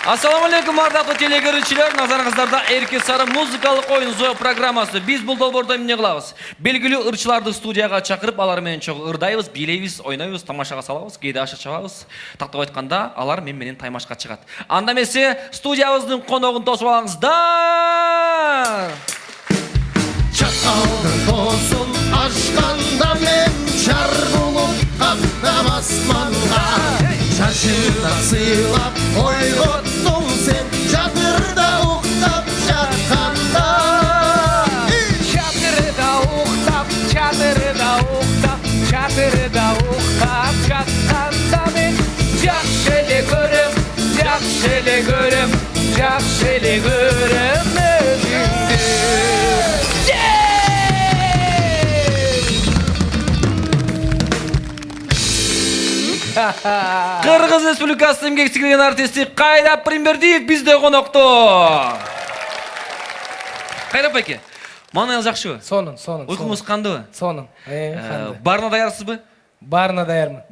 Assalamu alaikum ардактуу телекөрүүчүлөр. Назарыңыздарда Эрке Сары музыкалык оюн зоо программасы. Биз бул долбоордо эмне кылабыз? Белгилүү ырчыларды студияга чакырып, алар менен чогуу ырдайбыз, бийлейбиз, ойнойбуз, тамашага салабыз, кээде ашык чабабыз. Тактап айтканда, алар мен менен таймашка чыгат. Анда эмесе студиябыздын коногун тосуп алыңыздар. Çakaldır tosun aşkanda men çar bulup kaptam asmanga Şaşırda sığlap oygottum sen çadırda uhtap çatkanda Çadırda uhtap, çadırda uhtap, çadırda uhtap çatkanda men Jakşele görüm, jakşele görüm, jakşele görüm özündü Кыргыз Республикасынын эмгек сиңирген артисти Кайрап Примбердиев бизде конокто. Кайрап байке, маңайыңыз жакшыбы? Сонун. Уйкуңуз кандыбы? Сонун. Баарына даярсызбы? Баарына даярмын.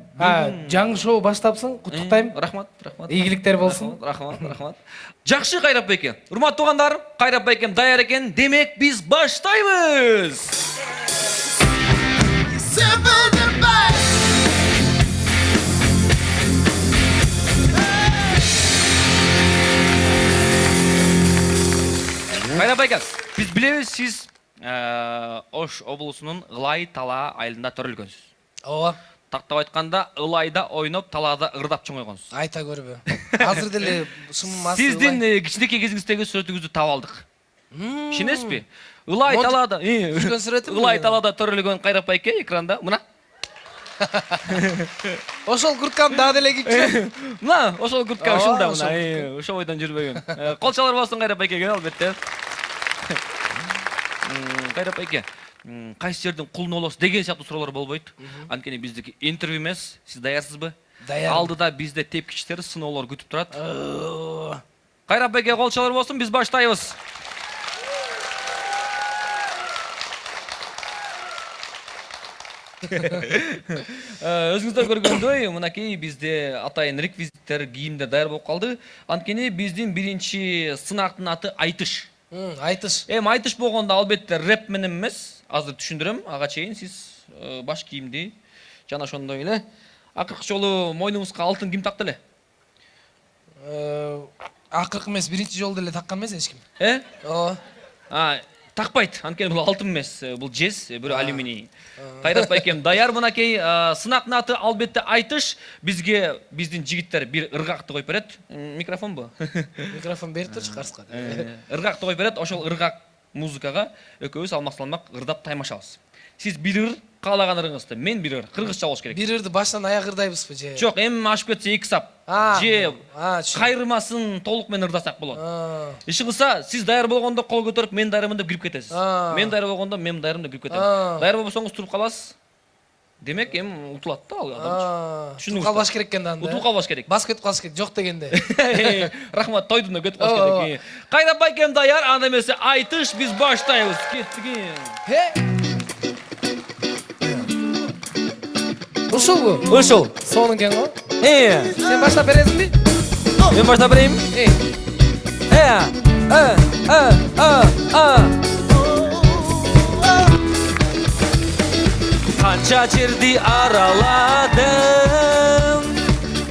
Жаңы шоу баштапсың, куттуктайм. Рахмат. Ийгиликтер болсун. Рахмат. Жакшы Кайрап байке. Урматтуу туугандар, Кайрап байкем даяр экен. Демек биз баштайбыз. Кайрап байке, биз билебиз, сиз Ош облусунун Ылай Тала айылында төрөлгөнсүз. Ооба. Тактап айтканда, Ылайда ойноп, Талаада ырдап чоңойгонсуз. Айта көрбө. Азыр деле суммасы. Сиздин кичинекей кезиңиздеги сүрөтүңүздү таап алдык. Ишенесизби? Ылай Талаада, жүргөн сүрөтүм. Ылай Талаада төрөлгөн Кайрап байке экранда мына. Ошол курткам дагы деле кийчү. Мына, ошол куртка ушулда мына. Ошол бойдон жүрбөгөн. Кол чалар болсун Кайрап байкеге албетте. Кайрап байке, кайсы жердин кулуну болосуз деген сыяктуу суроолор болбойт. Анткени биздики интервью эмес. Сиз даярсызбы? Даяр. Алдыда бизде тепкичтер, сыноолор күтүп турат. Кайрап байке кол чалар болсун, биз баштайбыз. Өзүңүздөр көргөндөй, мынакей бизде атайын реквизиттер, кийимдер даяр болуп калды. Анткени биздин биринчи сынактын аты айтыш. Айтыш. Айтыш болгондо албетте рэп менен эмес. Азыр түшүндүрөм. Ага чейин сиз баш кийимди жана ошондой эле. Акыркы жолу мойнуңузга алтын ким такты эле? Акыркы эмес, биринчи жолу деле таккан эмес эч ким. Ооба. Такпайт, анткени бул алтын эмес, бул жез, бирөө алюминий. Кайрап байкем даяр, мынакей сынактын аты албетте айтыш. Бизге биздин жигиттер бир ыргакты коюп берет. Микрофонбу? Микрофон берип турчу каршыга. Ыргакты коюп берет, ошол ыргак музыкага экөөбүз алмак-салмак ырдап таймашабыз. Сиз бир ыр каалаган ырыңызды, мен бир ыр, кыргызча болуш керек. Бир ырды баштан аяк ырдайбызбы же? Жок, эми ашып кетсе эки сап. Же кайрымасын толук менен ырдасак болот. Иши кылса, сиз даяр болгондо кол көтөрүп, мен даярмын деп кирип кетесиз. Мен даяр болгондо мен даярмын деп кирип кетем. Даяр болбосоңуз туруп каласыз. Демек эми утулат да ал адамчы. Түшүнүңүз. Калбаш керек экен анда. Утулуп калбаш керек. Басып кетип калыш керек, жок дегенде. Рахмат, тойдун кетип калыш керек. Кайрап байкем даяр, анда эмесе айтыш, биз баштайбыз. Кеттик. Ушулбу? Ушул. Сонун экен го. Сен баштап бересиңби? Мен баштап берейин. Канча жерди араладым,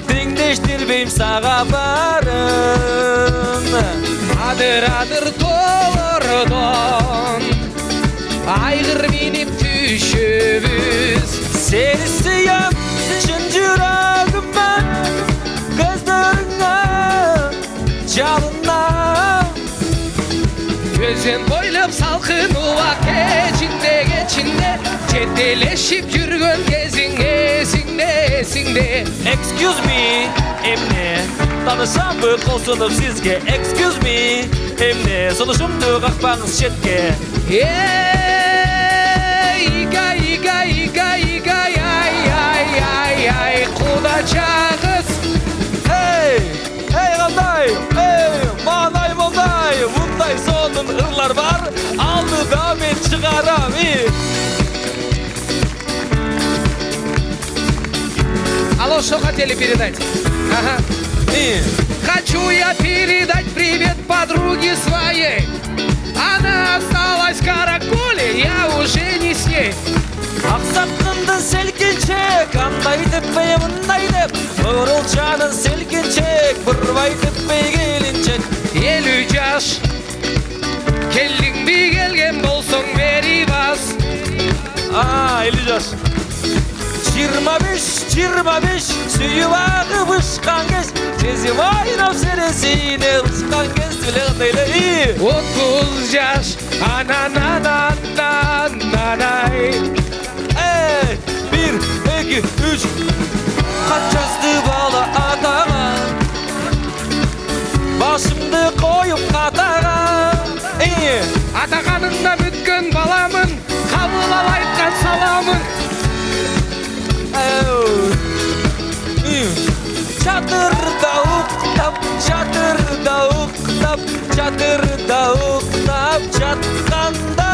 теңдештирбейм сага барын. Адыр тоолордон айгыр минип түшөбүз. Seni sıyam çın жүрөгүмөн, көздөрүңө жалына. Өзен бойлоп салкын убак кечинде жетелешип жүргөн кезиң эсиңде. Excuse me, эмне танышамбы кол сизге? Excuse me, эмне сунушумду какпаңыз четке? Ай, куда чагыз. Эй, кандай? Маанай болдай, мындай сонун ырлар бар. Алдыда мен чыгарам. Алло, что хотели передать? Ага. Хочу я передать привет подруге своей. Она осталась в каракуле, я уже не с ней. Ақсаққынды селкеншек, андай деп бей мындай деп, Ұрылшаны селкеншек, бұрбай деп бей келіншек. 50 жаш келдің бе келген болсоң бери бас. 50 жаш. 25 сүйіп ағып ұшқан кез, сезім айнап сенесіне ұшқан кез біліңдейлі. 30 жаш анананананай. 1, 2, 3 Қат жасты бала атаға, башымды қойып қатаға. Атағаныңда бүткен баламын, қабыл ал айтқан саламын. Çadırda uqtab, çadırda uqtab, çadırda uqtab çatqanda.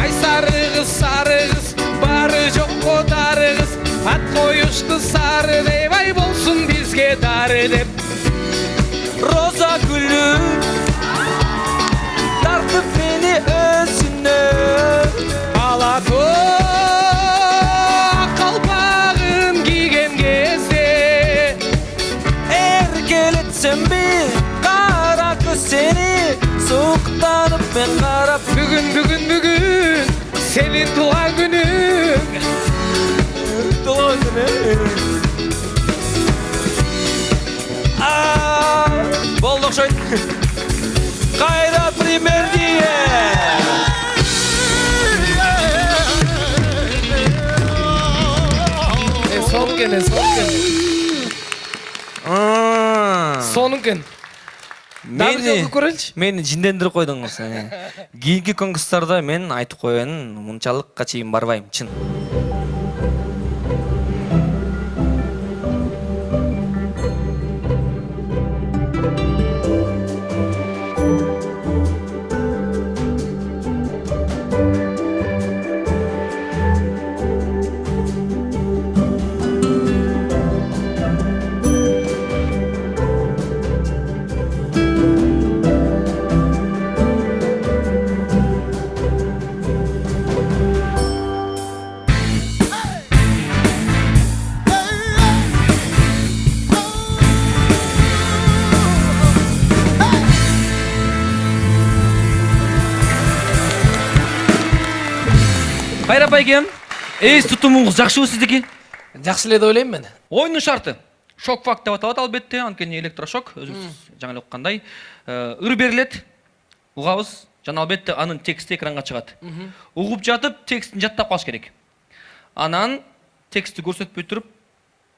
Ay sarı kız, bari жоқ қотары қыз. Ат қойышты сары деп, ай болсын бізге дары деп. Роза gülü тартып мені өзіне. Алатоқ қалпағын киген кезде, Erkeletsem bir қара көз сені, суықтанып мен қарап. бүгін сенің туған күнің. Туған күні. Болды ұқсайды. Қайда пример дие. Соныңкен. Мені жиндендіріп қойдыңыз. Кейінгі конкурстарда мен айтып қояның, мұншалыққа чейін барбаймын, чын. Қайрап айгем, ейс тұтымыңыз жақшы өсіздікі? Жақсы леді ойлаймын мен. Ойынның шарты. Шок факт деп аталады албетте, анткени электрошок, өзіңіз жаңа оққандай. Ыр беріледі, ұғауыз, жаңа албетте анын тексті экранға шығады. Ұғып жатып, текстін жаттап қалыш керек. Анан тексті көрсетпей тұрып,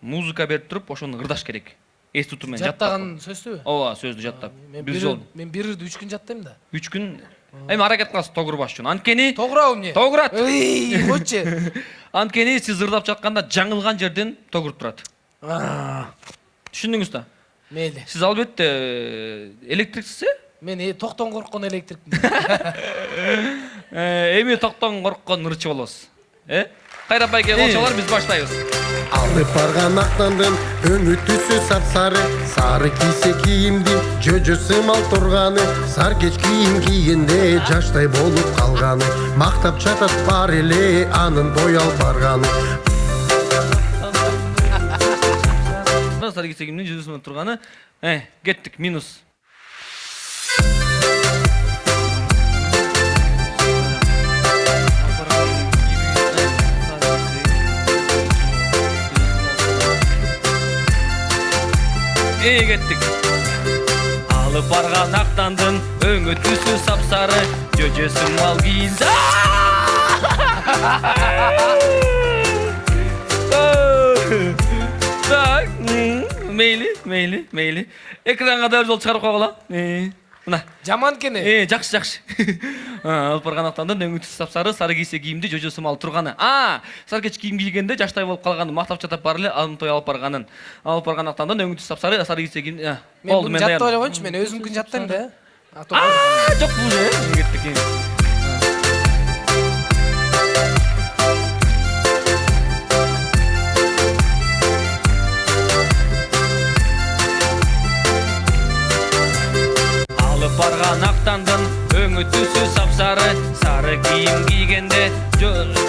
музыка беріп тұрып, ошоны ырдаш керек. Ес тұтумен жаттап. Жаттаған сөзді бе? Ооба, сөзді жаттап. Мен бір үрді 3 күн жаттаймын да. 3 күн. Эми аракет кыласыз тогурбаш үчүн. Анткени Тогурабы эмне? Тогурат. Койчу. Анткени сиз ырдап жатканда жаңылган жерден тогуруп турат. Түшүндүңүз да? Мейли. Сиз албетте электриксиз? Мен токтон корккон электрикмин. Эми токтон корккон ырчы болосуз. Кайрап байке болсолар биз баштайбыз. Алып барган актандын өңү түсү сапсары, сары кийсе кийимди жөжөсү мал турганы, сар кеч кийим кийгенде жаштай болуп калганы, мактап жатат бар эле анын боялып барганы. Сары кийсе кийимдин жөжөсү мал турганы, кеттик минус. Кеттик. Алып барган актандын өңү түсү сапсары, жөжөсү мал кийинсе. Так, мейли. Экранга да жол чыгарып койгула. Мына. Жаман кене. Жакшы. Алып барган актандын өңү түсү сапсары, сары кийсе кийимди жөжөсү мал турганы. Сары кеч кийим кийгенде жаштай болуп калганы, мактап жатап бар эле анын той алып барганын. Алып барган актандын өңү түсү сапсары, сары кийсе кийим. Болду, мен жатты ойлогончу, мен өзүмкүн жаттайм да. Жок бул же. Кеттик.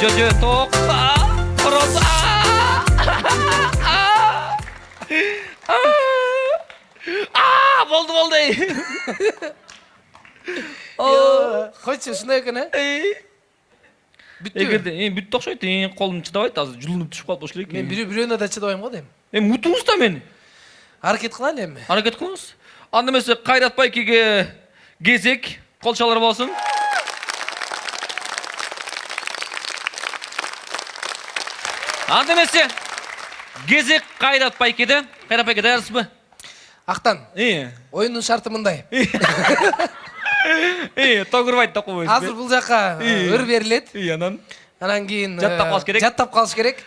Жö токта. Роза. Болду. Койчу, ушундай экен, Бүттү. Эгерде бүттү окшойт, колум чыдабайт, азыр жулунуп түшүп калып болуш керек. Мен бирөөнө да чыдабайм го дейм. Утуңуз да мени. Аракет кылайлы эми. Аракет кылыңыз. Анда эмесе Кайрат байкеге кезек, кол чалар болсун. Анда эмесе кезек Кайрат байкеде. Кайрат байке даярсызбы? Актан. Оюндун шарты мындай. Тогурбайт да койбойсуз. Азыр бул жака ыр берилет. Анан Анан кийин жаттап калыш керек.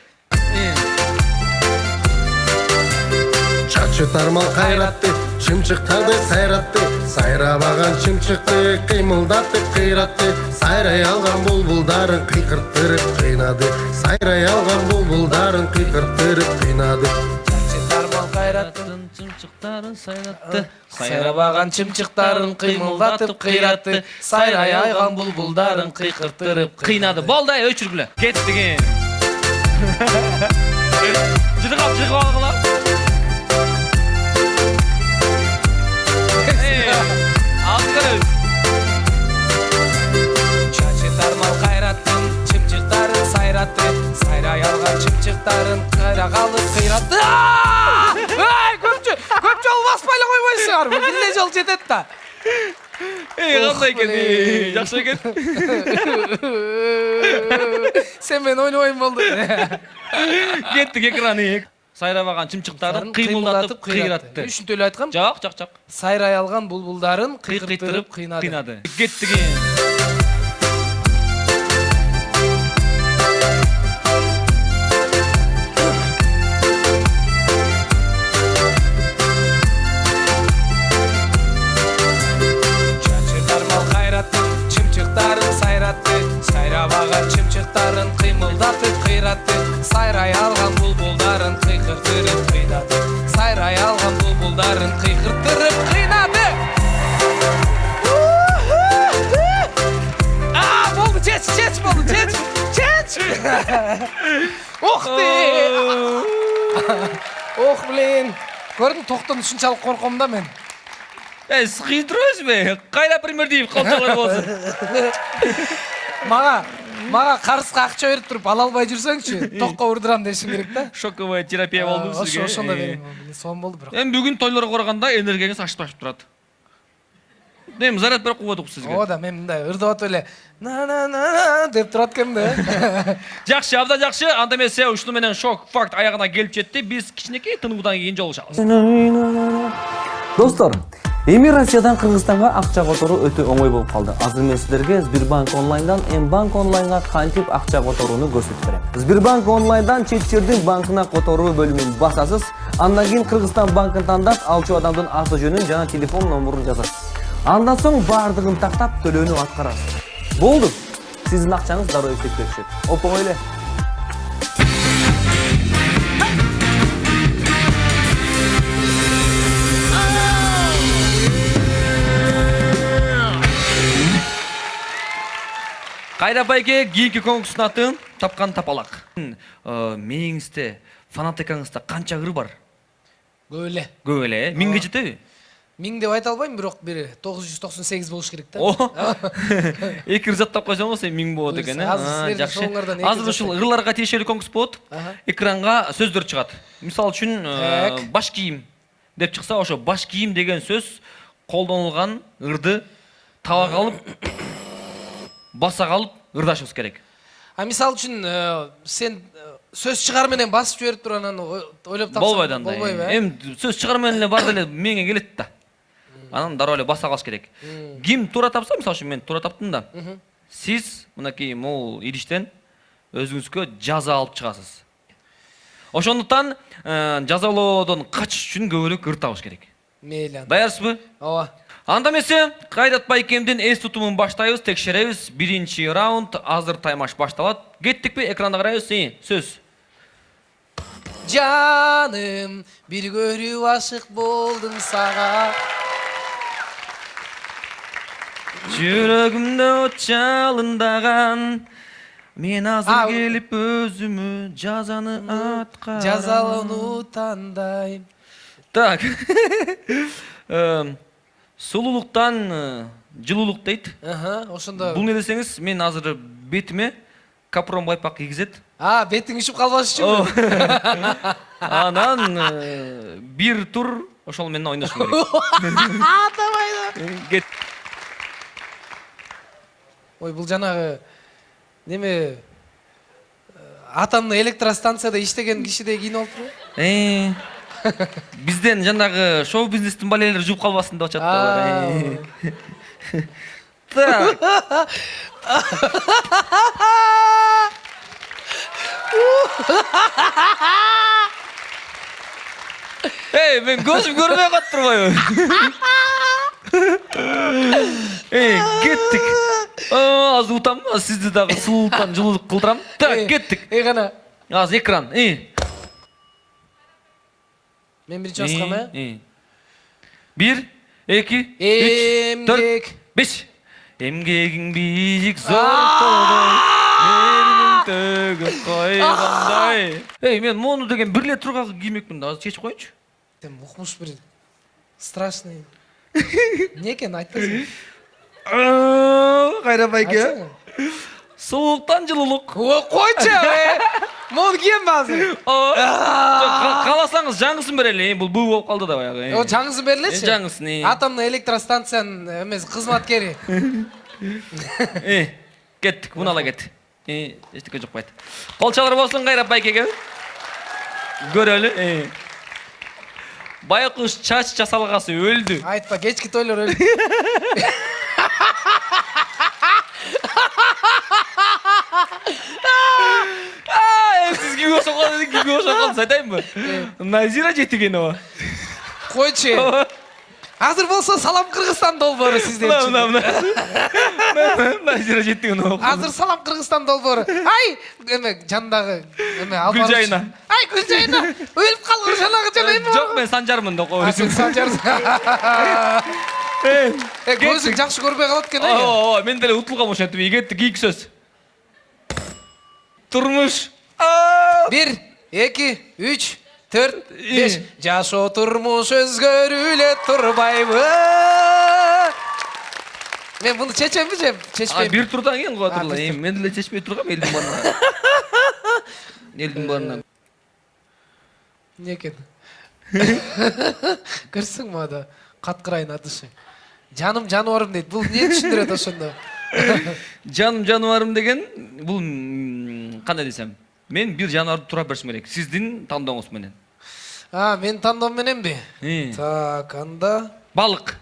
Чачы тармал кайратты, чымчыктарды сайратты, сайрабаган чымчыкты кыймылдатып кыйратты, сайрай алган булбулдарын кыйкырттырып кыйнады, сайрай алган булбулдарын кыйкырттырып кыйнады. Чачы тармал кайраттын чымчыктарын сайратты, сайрабаган чымчыктарын кыймылдатып кыйратты, сайрай алган булбулдарын кыйкырттырып кыйнады. Болду, өчүргүлө. Кеттиген. Жыгып алгыла. Чачы тармал кайраттын чымчыктарын сайратты, сайрай алган чымчыктарын кайрагалы кыйратты. Көп жол баспай эле койбойсуңар. Бул бир жол жетет да. Кандай экен? Жакшы экен. Сен мен ойнобойм болду. Кеттик экраны. Сайрабаган чымчыктарын кыймылдатып кыйратты. Үчүнтө эле айткам. Жок. Сайрай алган булбулдарын кыйкыртырып кыйнады. Кеттиген. Чачы тармал кайраттын чымчыктарын сайратты, сайрабаган чымчыктарын кыймылдатып кыйратты, сайрай алган булбулдарын кыйкыртырып кыйнады, сайрай алган булбулдарын кыйкыртырып кыйнады. Болду, чеч болду, чеч. Ох блин. Көрдүң, токтон ушунчалык корком да мен. Скидроз Кайра Примердиев колчалар болсун. Мага карызга акча берип туруп ала албай жүрсөңчү, токко урдурам дешиң керек да. Шоковая терапия болду сизге. Ошондо берем. Сон болду бирок. Эми бүгүн тойлорго караганда энергияңыз ашып турат. Эми заряд берип койбодук сизге. Оода, мен мындай ырдап атып эле на деп турат экенмин да. Жакшы, абдан жакшы. Анда эмесе ушуну менен шок факт аягына келип жетти. Биз кичинекей тынуудан кийин жолугушабыз. Достор, эми Россиядан Кыргызстанга акча которуу өтө оңой болуп калды. Азыр мен силерге Сбербанк онлайндан Мбанк онлайнга кантип акча которууну көрсөтүп берем. Сбербанк онлайндан чет жердин банкына которуу бөлүмүн басасыз. Андан кийин Кыргызстан банкын тандап, алчу адамдын аты жөнүн жана телефон номурун жазасыз. Андан соң бардыгын тактап төлөөнү аткарасыз. Болду. Сиздин акчаңыз дароо эсепке түшөт. Оп-оңой эле. Кайра байке кийинки конкурстун атын тапкан тапалак. Мээңизде, фанатикаңызда канча ыр бар? Көп эле. Көп эле, 1000ге жетеби? 1000 деп айта албайм, бирок бир 998 болуш керек да. Эки ыр жаттап койсоңуз 1000 болот экен, Жакшы. Азыр ушул ырларга тиешелүү конкурс болот. Экранга сөздөр чыгат. Мисалы үчүн баш кийим деп чыкса, ошо баш кийим деген сөз колдонулган ырды таба калып, баса калып ырдашыбыз керек. Мисалы үчүн сен сөз чыгар менен басып жиберип туруп анан ойлоп тапсаң болбойт андай. Эми сөз чыгар менен бар деле меңе келет да. Анан дароо эле баса калыш керек. Ким туура тапса, мисалы үчүн мен туура таптым да. Сиз мынакей могул идиштен өзүңүзгө жаза алып чыгасыз. Ошондуктан жазалоодон качыш үчүн көбүрөөк ыр табыш керек. Мейли. Даярсызбы? Ооба. Анда эмесе Кайрат байкемдин эс тутумун баштайбыз, текшеребиз. Биринчи раунд азыр таймаш башталат. Кеттикпи? Экранда карайбыз. Сөз. Жаным, бир көрүп ашык болдум сага. Жүрөгүмдө от жалындаган, Мен азыр келип өзүмө жазаны аткарам. Жазалууну тандайм. Так. Сулуулуктан жылуулук дейт. Ошондо. Бул не десеңиз, мен азыр бетиме капрон байпак кийгизет. Бетиң ишип калбаш үчүн. Анан бир тур ошол менен ойношум керек. Атабайды. Кет. Ой, бул жанагы неме атомный электростанцияда иштеген кишидей кийинип алыптыр. Бизден жанагы шоу бизнестин балелери жуп калбасын деп атышат. Так. Мен көзүм көрбөй калып турбайбы? Кеттик. Азыр утам, сизди дагы сулуулуктан жылуулук кылдырам. Так, кеттик. Кана. Азыр экран. Мен биринчи баскам, 1, 2, 3, Эмгек. 5. Эмгегиң бийик зортодой, меринин төгүп койгондой. Мен мону деген бир эле турга киймекмин да, азыр чечип коеюнчу. Тем укмуш бир страшный. Не экен айтпайсың? Кайра байке. Сулуулуктан жылуулук. Койчу. Мону кийем азыр. Кааласаңыз жаңысын берели. Бул буу болуп калды да баягы. Жаңысын берилечи. Жаңысын. Атомный электростанциянын эмеси кызматкери. Кеттик, муну ала кет. Эчтеке жок байт. Колчалар болсун Кайрап байкеге. Көрөлү. Байкуш чач жасалгасы өлдү. Айтпа, кечки тойлор өлдү. Сиз кимге ошокон айтайынбы? Назира Жетигенова. Койчу. Азыр болсо салам Кыргызстан долбоору сиздер үчүн. Назира Жетигенова. Азыр салам Кыргызстан долбоору. Ай, эме жандагы эме албар. Гүлжайна. Ай, Гүлжайна. Өлүп калган жанагы жана эме. Жок, мен Санжармын да койсун. Санжар. Көзүң жакшы көрбөй калат экен. Мен деле утулгам ошентип. Кеттик, ийик сөз. Турмуш. 1, 2, 3, 4, 5. Жашоо турмуш өзгөрүлө турбайбы. Мен буну чечемби же? Чечпейм. Бир турдан кийин го турла. Мен деле чечпей тургам элдин баарына. Элдин баарына. Не экен? Көрсөңбү ада каткырайын атышы. Жаным жаныбарым дейт. Бул эмне түшүндүрөт ошондо? Жаным жаныбарым деген бул кандай десем? Мен бир жаныбарды тура беришим керек. Сиздин тандооңуз менен. Мен тандоом мененби? Так, анда Балык.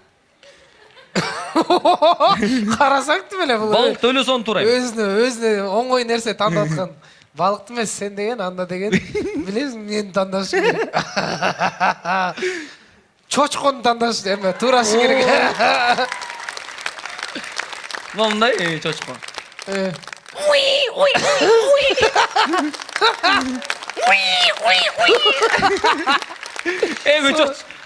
Карасаң беле бул. Балыкты эле сон турайм. Өзүнө оңой нерсе тандап аткан. Балыкты эмес сен деген, анда деген. Билесиң, мени тандаш керек. Чочкону тандаш эме, турашы керек. Мындай чочко.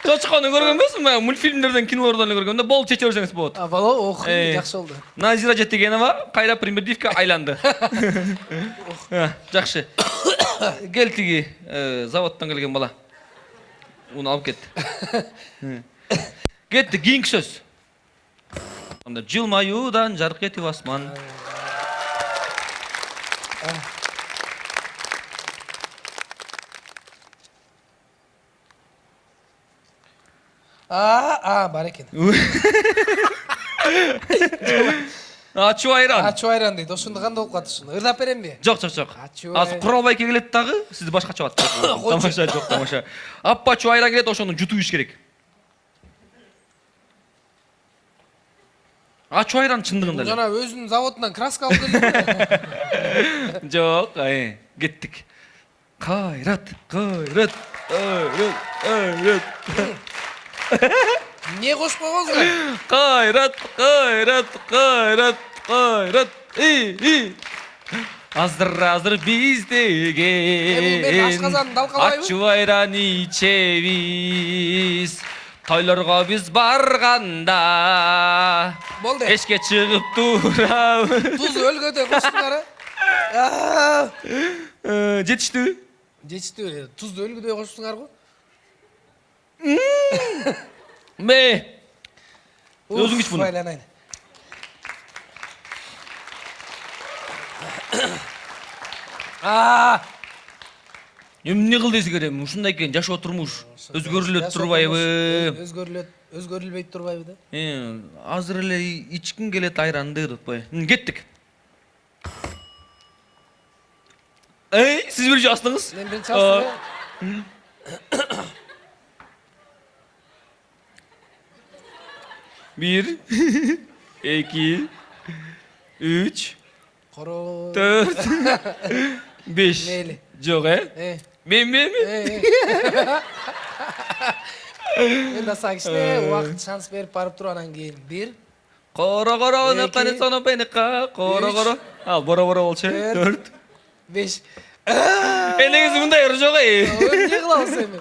Чочкону көргөн эмесмин? Мультфильмдерден, кинолордон эле көргөндө болуп чече берсеңиз болот. Боло, жакшы болду. Назира Жетигенова Кайра Примердиевке айланды. Жакшы. Кел тиги заводдон келген бала. Уну алып кет. Кетти, кийинки сөз. Анда жылмаюудан жарык этип асман. Бар экен. Ачуу айран. Ачуу айран дейт. Ошондо кандай болуп калат ушуну? Ырдап беремби? Жок. Азыр Куралбайке келет дагы, сизди башкача атат. Тамаша, жок, тамаша. Аппачуу айран келет, ошону жутуп иш керек. Ачуу айран чындыгында эле. Жана өзүнүн заводунан краска алып келди. Жок, кеттик. Кайрат. Не кошпой койсуң? Кайрат. Азыр биз деген ашказанды далкалайбы? ачуу айран ичебиз. Тойлорго биз барганда Болду. эшке чыгып турабыз. Туз өлгөдө коштуңар. Жетиштүү. Жетишти. Тузду өлгүдөй кошсуңар го. Өзүң ич буну. Байланайын. Эмне кыл десек элем, ушундай экен, жашоо турмуш. Өзгөрүлөт турбайбы? Өзгөрүлбөйт турбайбы да? Азыр эле ичким келет айранды деп кой. Кеттик. Сиз биринчи астыңыз? Мен биринчи астым. Бир, 2, 3, Коро. 4, 5. Мейли. Жок, Мен. Мен да сагишне убакыт шанс берип барып туруп анан кийин 1 Коро, наканы соно пенека, коро. Ал бора болчу. 4. 5. Негизи мындай ыр жок, Эмне кылабыз эми?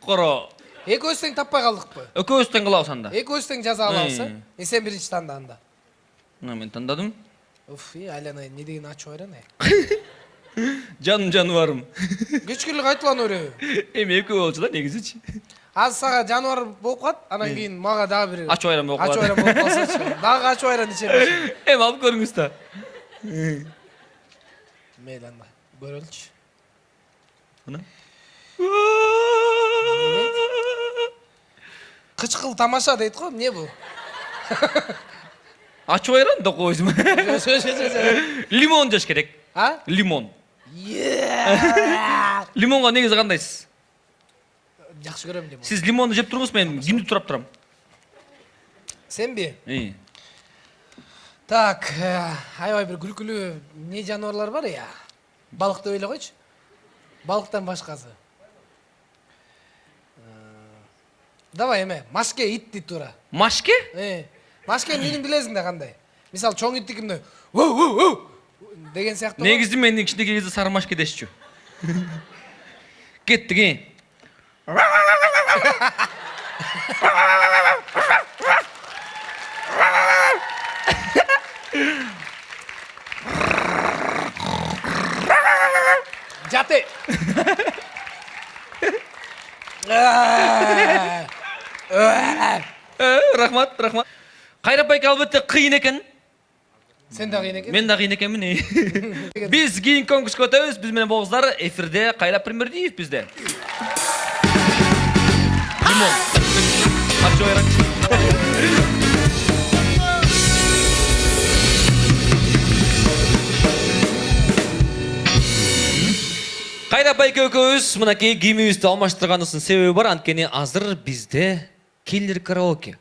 Коро. Экөөбүз тең таппай калдыкпы? Экөөбүз тең кылабыз анда. Экөөбүз тең жаза алабыз, Мен сен биринчи танда анда. Мен тандадым. Айланайын, не деген ачуу айран, Жаным жаныбарым. Кечкирлик айтылган өрө. Эми экөө болчу да негизичи. Азыр сага жаныбар болуп калат, анан кийин мага дагы бир Ачуу айран болуп ачуу айран болуп калсачы. Дагы ачуу айран ичебиз. Эми алып көрүңүз да. Мейли анда. Көрөлүчү. Мына. Кычкыл тамаша дейт го, эмне бул? Ачуу айран да койдум. Лимон жаш керек. Лимон. Лимонго негизи кандайсыз? Жакшы көрөм лимон. Сиз лимонду жеп туруңуз, мен кимди турап турам? Сенби? Так, аябай бир күлкүлүү эмне жаныбарлар бар я? Балык деп эле койчу. Балыктан башкасы. Давай эме, машке ит дейт тура. Машке? Машке менин билесиң да кандай. Мисалы чоң итти кимде деген сыяктуу. Негизи менин кичинекей кезде сары машке дешчү. Кеттик, Жаты. Рахмат. Кайрап байке албетте кыйын экен. Сен да кыйын экен. Мен да кыйын экенмин. Биз кийин конкурска өтөбүз. Биз менен болуңуздар. Эфирде Кайрап Примердиев бизде. Лимон. Ачуу айран. Кайрап байке экөөбүз мынакей кийимибизди алмаштырганыбыздын себеби бар. Анткени азыр бизде Killer Karaoke.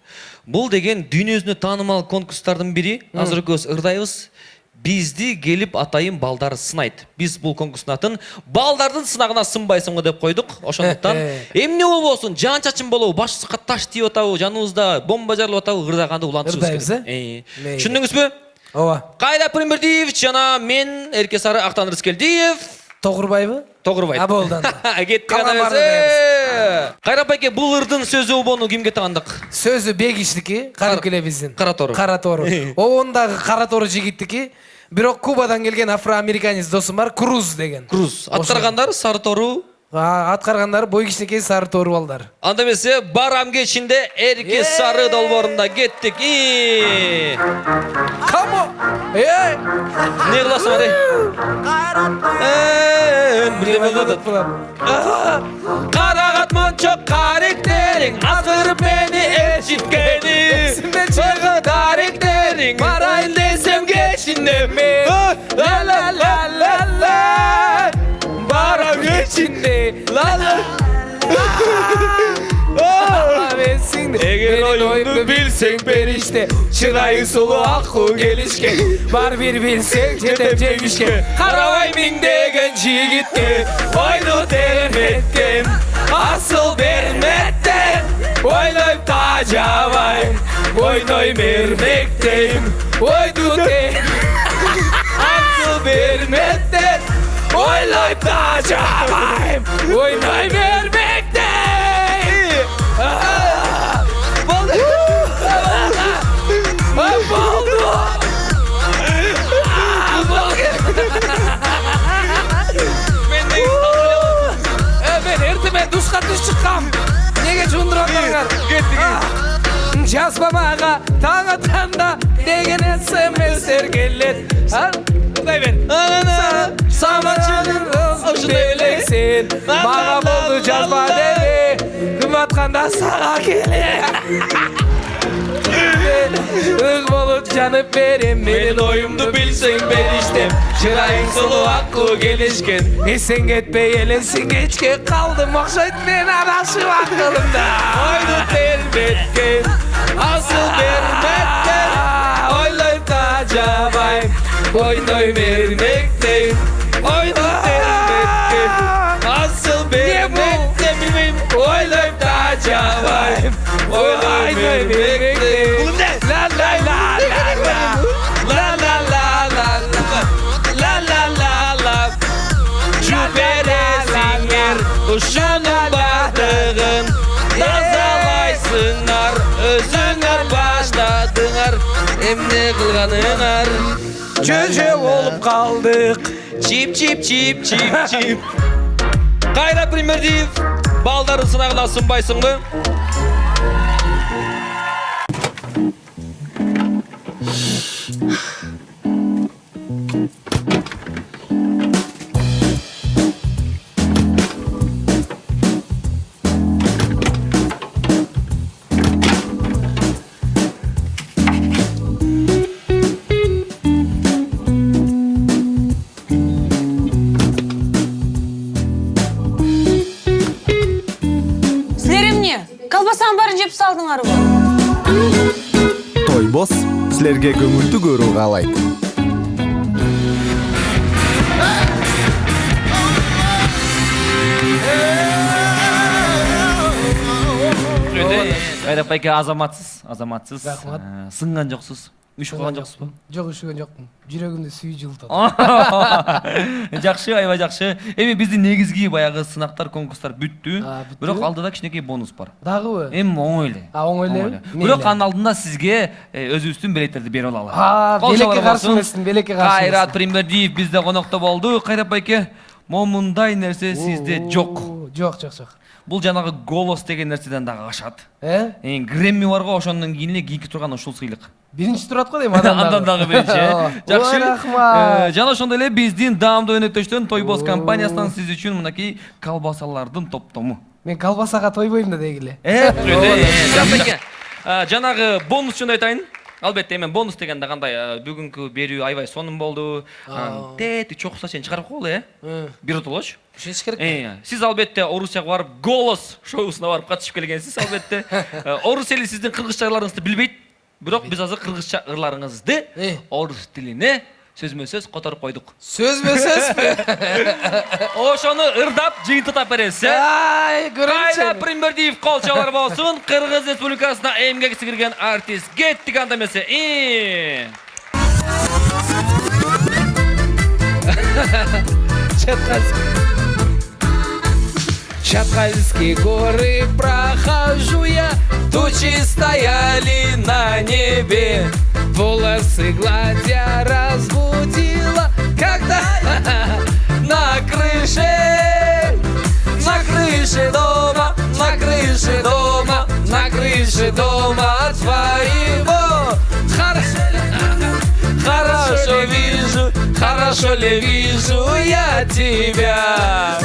Бул деген дүйнөсүнө таанымал конкурстардын бири. Азыр экөөбүз ырдайбыз. Бизди келип атайын балдар сынайт. Биз бул конкурстун атын балдардын сынагына сынбайсыңбы деп койдук. Ошондуктан эмне болбосун, жан чачын болобу, башыбызга таш тийип атабы, жаныбызда бомба жарылып атабы, ырдаганды улантышыбыз керек. Түшүндүңүзбү? Ооба. Кайрап Примердиев жана мен Эрке Сары Актан Рыскелдиев. Тогурбайбы? Тогурбай. Болду анда. Кеттик анда. Кайрап байке, бул ырдын сөзү обону кимге тагандык? Сөзү Бегиштики, Карыкеле биздин. Каратору. Обондагы Каратору жигиттики. Бирок Кубадан келген афроамериканец досум бар, Круз деген. Круз. Аткаргандар Сары Тору. Аткаргандар бой кичинекей Сары Тору балдар. Анда эмесе барам кечинде Эрке Сары долбоорунда кеттик. Камо! Не кыласың ары? Карагат мончок каректериң, азгырып мени ээрчиткени. Сойго даректериң, барайын десем кечинде мен. Ла-ла-ла-ла-ла, барам кечинде. Эгер оюмду билсең периште, чырайы сулуу акуу келишке. Бар бир билсең жетем жеңишке. Карабай миңдеген жигитке, ойну терметтен, асыл берметтен. Ойнойм тажабайм, ойной мермектейм. Ойду тен, асыл берметтен, ойнойм тажабайм, ойной мермектейм. Ошқа түш шыққам. Неге жуындырып атаңдар? Кеттік. Жазба маға таң атқанда деген смс-тер келет. Құдай бер. Самачының белексен маға болды жазба деме күн батқанда саға келе. Өз болып жанып берем менің ойымды білсең беріштем. Шырайың сұлу аққу келешкен есен кетпей еленсің кечке қалдым оқшайды мен адашып ақылымда. Ойды тербеткен асыл бермектен ойлайм тажабайм ойной бермектен ойды тербеткен асыл бермектен білмейм ойлайм тажабайм ойлай бермектен. La la la la la la la la la la la la Жүбересіңер ұшының бардығын тазалайсыңар өзіңер баштадыңар емне қылғаныңар Жөже болып қалдық Чип чип чип чип чип. Қайрат Примердиев балдары сынағына сынбайсың ба? Колбасаны барын жеп салдыңар ба? Тойбос сілерге көңілді көру қалайды. Қайрат байке азаматсыз. Рахмат. Сынған жоқсыз. Үшіған жоқсыз ба? Жоқ, үшіген жоқпын. Жүрегімде сүй жылтады. Жақшы, аябай жақшы. Эми биздин негизги баягы сынактар, конкурстар бүттү. Бүттү. Бирок алдыда кичинекей бонус бар. Дагыбы? Эми оңой эле. Оңой эле? Бирок анын алдында сизге өзүбүздүн билеттерди берип алалы. Белекке каршы эмесмин, белекке каршы. Кайрат Примердиев бизде конокто болду. Кайрат байке, момундай нерсе сизде жок. Жоқ. Бул жанагы голос деген нерседен дагы ашат. Грэмми бар го, ошондон кийин эле кийинки турган ушул сыйлык. Биринчи турат го дейм андан дагы биринчи. Жакшы. Рахмат. Жана ошондой эле биздин даамдуу өнөктөштөн Тойбос компаниясынан сиз үчүн мынакей колбасалардын топтому. Мен колбасага тойбойм да дегиле. Жанагы бонус үчүн айтайын. Албетте мен бонус дегенде кандай бүгүнкү берүү аябай сонун болду. Тети чокса сен чыгарып коелу, бир утулуш. Ушинч керек. Сиз албетте Орусияга барып голос шоусуна барып катышып келгенсиз албетте. Орус эли сиздин кыргызча ырларыңызды билбейт. Бирок биз азыр кыргызча ырларыңызды орус тилине сөзмө-сөз которуп койдук. Сөзмө-сөзбү? Ошону ырдап жыйынтыктап бересиз. Кайрат Примердиев колчалар болсун. Кыргыз Республикасына эмгек сиңирген артист кеттик анда эмесе. Чаткальские горы прохожу я, тучи стояли на небе, волосы гладь я разбудила, когда на крыше дома, на крыше дома твоего. Хорошо ли вижу я тебя.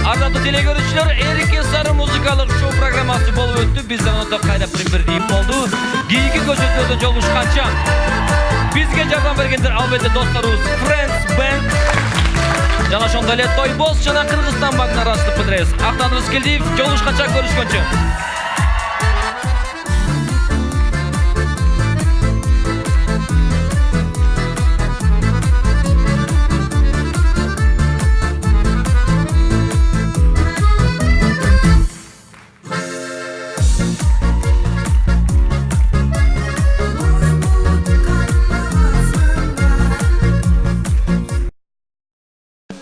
Ардаттуу телекөрүүчүлөр, Эрке Сары музыкалык шоу программасы болуп өттү. Бизден онда Кайрат Примердиев болду. Кийинки көрсөтүүлөрдө жолугушканча бизге жардам бергендер албетте досторубуз Friends Band. Жана ошондой эле Тойбос жана Кыргызстан банкына ырастык билдиребиз. Актан Рыскелдиев, жолугушканча көрүшкөнчө.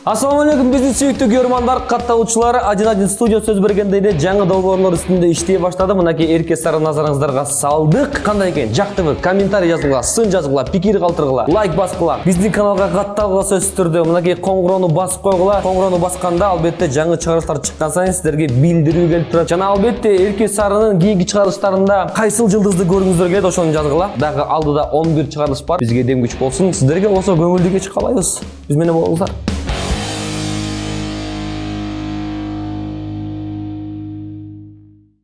Ассаламу алейкум биздин сүйүктүү көрөрмандар, катталуучулар. 1-1 студия сөз бергенде эле жаңы долбоорлор үстүндө иштей баштады. Мынакей Эрке Сары назарыңыздарга салдык. Кандай экен? Жактыбы? Комментарий жазгыла, сын жазгыла, пикир калтыргыла, лайк баскыла. Биздин каналга катталгыла сөзсүз түрдө. Мынакей коңгурону басып койгула. Коңгурону басканда албетте жаңы чыгарылыштар чыккан сайын сиздерге билдирүү келип турат. Жана албетте Эрке Сарынын кийинки чыгарылыштарында кайсыл жылдызды көргүңүздөр келет, ошону жазгыла. Дагы алдыда 11 чыгарылыш бар. Бизге дем күч болсун. Сиздерге болсо көңүлдүү кеч каалайбыз. Биз менен болуңуздар.